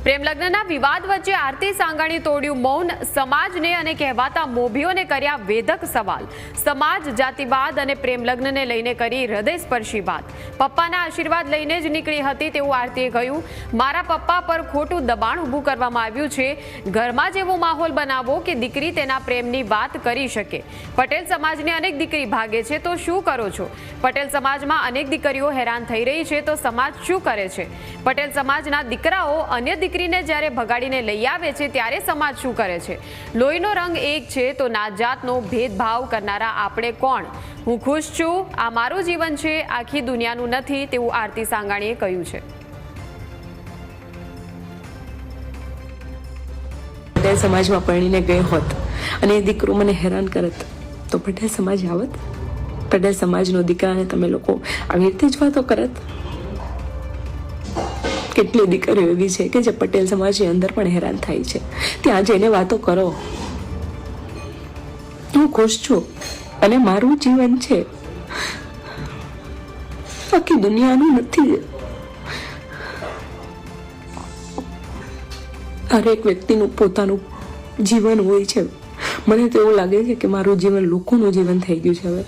પ્રેમ લગ્નના વિવાદ વચ્ચે આરતી સાંગાણી તોડ્યું મૌન, સમાજને અને કહેવાતા મોભીઓને કર્યા વેધક સવાલ. સમાજ જાતિવાદ અને પ્રેમ લગ્નને લઈને કરી હૃદયસ્પર્શી વાત. પપ્પાના આશીર્વાદ લઈને જ નીકળી હતી તેવું આરતીએ કહ્યું. મારા પપ્પા પર ખોટું દબાણ ઊભું કરવામાં આવ્યું છે. ઘરમાં જેવો માહોલ બનાવો કે દીકરી તેના પ્રેમની વાત કરી શકે. પટેલ સમાજની અનેક દીકરી ભાગે છે તો શું કરો છો? પટેલ સમાજમાં અનેક દીકરીઓ હેરાન થઈ રહી છે તો સમાજ શું કરે છે? પટેલ સમાજના દીકરાઓ અન્ય દીકરીને જ્યારે ભગાડીને લઈ આવે છે ત્યારે સમાજ શું કરે છે? લોહીનો રંગ એક છે તો નાત જાતનો ભેદભાવ કરનારા આપણે કોણ? હું ખુશ છું, આ મારું જીવન છે, આખી દુનિયાનું નથી, તેવું આરતી સાંગાણીએ કહ્યું છે. પટેલ સમાજમાં પરણીને ગઈ હોત અને એ દીકરો મને હેરાન કરત તો પટેલ સમાજ આવત? પટેલ સમાજનો દીકરાને તમે લોકો આવી રીતે જ વાતો કરત? કેટલી દીકરીઓ એવી છે કે જે પટેલ સમાજની અંદર પણ હેરાન થાય છે. ત્યાં જઈને વાતો કરો. હું ખુશ છું અને મારું જીવન છે, આખી દુનિયાનું નથી. હરેક વ્યક્તિનું પોતાનું જીવન હોય છે. મને તો એવું લાગે છે કે મારું જીવન લોકોનું જીવન થઈ ગયું છે હવે.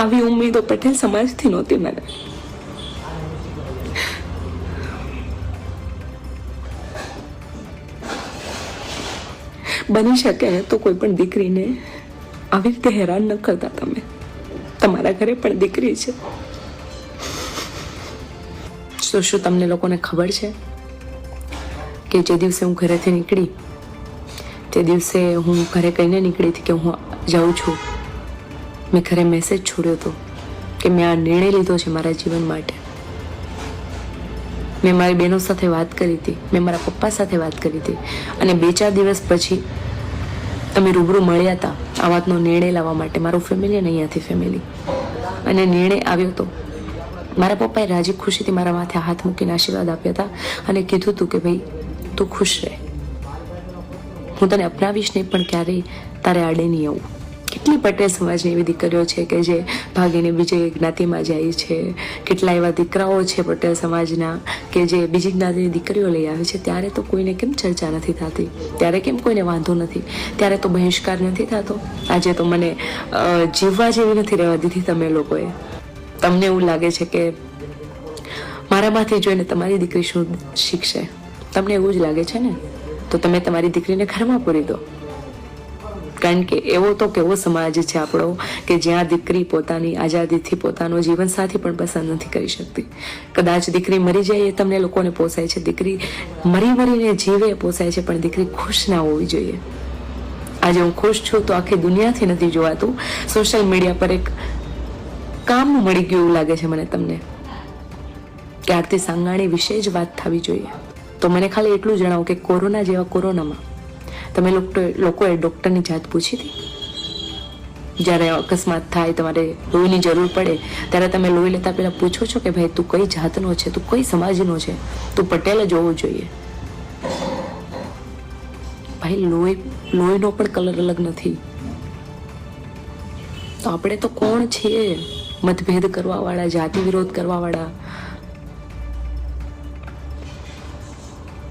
આવી ઉમ્મીદો પટેલ સમાજથી નહોતી મને. બની શકે તો કોઈ પણ દીકરીને આવી રીતે હેરાન ન કરતા તમે. તમારા ઘરે પણ દીકરી છે. તો શું તમને લોકોને ખબર છે કે જે દિવસે હું ઘરેથી નીકળી તે દિવસે હું ઘરે કહીને નીકળી હતી કે હું જાઉં છું. મેં ઘરે મેસેજ છોડ્યો હતો કે મેં આ નિર્ણય લીધો છે મારા જીવન માટે. મેં મારી બહેનો સાથે વાત કરી હતી, મેં મારા પપ્પા સાથે વાત કરી હતી અને 2-4 દિવસ પછી અમે રૂબરૂ મળ્યા હતા આ વાતનો નિર્ણય લાવવા માટે. મારું ફેમિલી અને અહીંયાથી ફેમિલી, અને નિર્ણય આવ્યો હતો. મારા પપ્પાએ રાજી ખુશીથી મારા માથે હાથ મૂકીને આશીર્વાદ આપ્યા હતા અને કીધું હતું કે ભાઈ તું ખુશ રહે, હું તને અપનાવીશ નહીં પણ ક્યારેય તારે આડે નહીં આવું. કેટલી પટેલ સમાજની એવી દીકરીઓ છે કે જે ભાગીને બીજી જ્ઞાતિમાં જાય છે. કેટલા એવા દીકરાઓ છે પટેલ સમાજના કે જે બીજી જ્ઞાતિની દીકરીઓ લઈ આવે છે. ત્યારે તો કોઈને કેમ ચર્ચા નથી થતી? ત્યારે કેમ કોઈને વાંધો નથી? ત્યારે તો બહિષ્કાર નથી થતો? આજે તો મને જીવવા જેવી નથી રહેવા દીધી તમે લોકોએ. તમને એવું લાગે છે કે મારામાંથી જોઈને તમારી દીકરી શું શીખશે? તમને એવું જ લાગે છે ને? તો તમે તમારી દીકરીને ઘરમાં પૂરી દો. કારણ કે એવો તો કેવો સમાજ છે આપણો કે જ્યાં દીકરી પોતાની આઝાદીથી પોતાનો જીવનસાથી પણ પસંદ નથી કરી શકતી. કદાચ દીકરી મરી જાય એ તમને લોકોને પોસાય છે, દીકરી મરીને જીવે પોસાય છે, પણ દીકરી ખુશ ના હોવી જોઈએ. આજે હું ખુશ છું તો આખી દુનિયાથી નથી જોવાતું. સોશિયલ મીડિયા પર એક કામ મળી ગયું એવું લાગે છે મને તમને કે આરતી સાંગાણી વિશે જ વાત થવી જોઈએ. તો મને ખાલી એટલું જણાવો કે કોરોના જેવા કોરોનામાં તમે લોકોએ ડૉક્ટરની જાત પૂછી હતી? જ્યારે અકસ્માત થાય, તમારે લોહીની જરૂર પડે, ત્યારે તમે લોહી લેતા પહેલાં પૂછો છો કે ભાઈ તું કઈ જાતનો છે, તું કઈ સમાજનો છે, તું પટેલ જ હોવો જોઈએ? ભાઈ લોહીનો પણ કલર અલગ નથી. તો આપણે તો કોણ છીએ મતભેદ કરવાવાળા, જાતિ વિરોધ કરવાવાળા?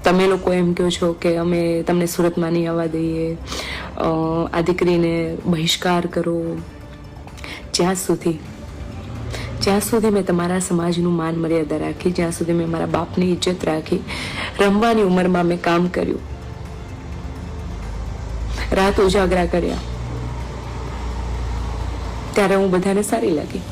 તમે લોકો એમ કહો છો કે અમે તમને સુરતમાં નહીં આવવા દઈએ, આ દીકરીને બહિષ્કાર કરો. જ્યાં સુધી મેં તમારા સમાજનું માન મર્યાદા રાખી, જ્યાં સુધી મેં મારા બાપની ઇજ્જત રાખી, રમવાની ઉંમરમાં મેં કામ કર્યું, રાત ઉજાગરા કર્યા, ત્યારે હું બધાને સારી લાગી.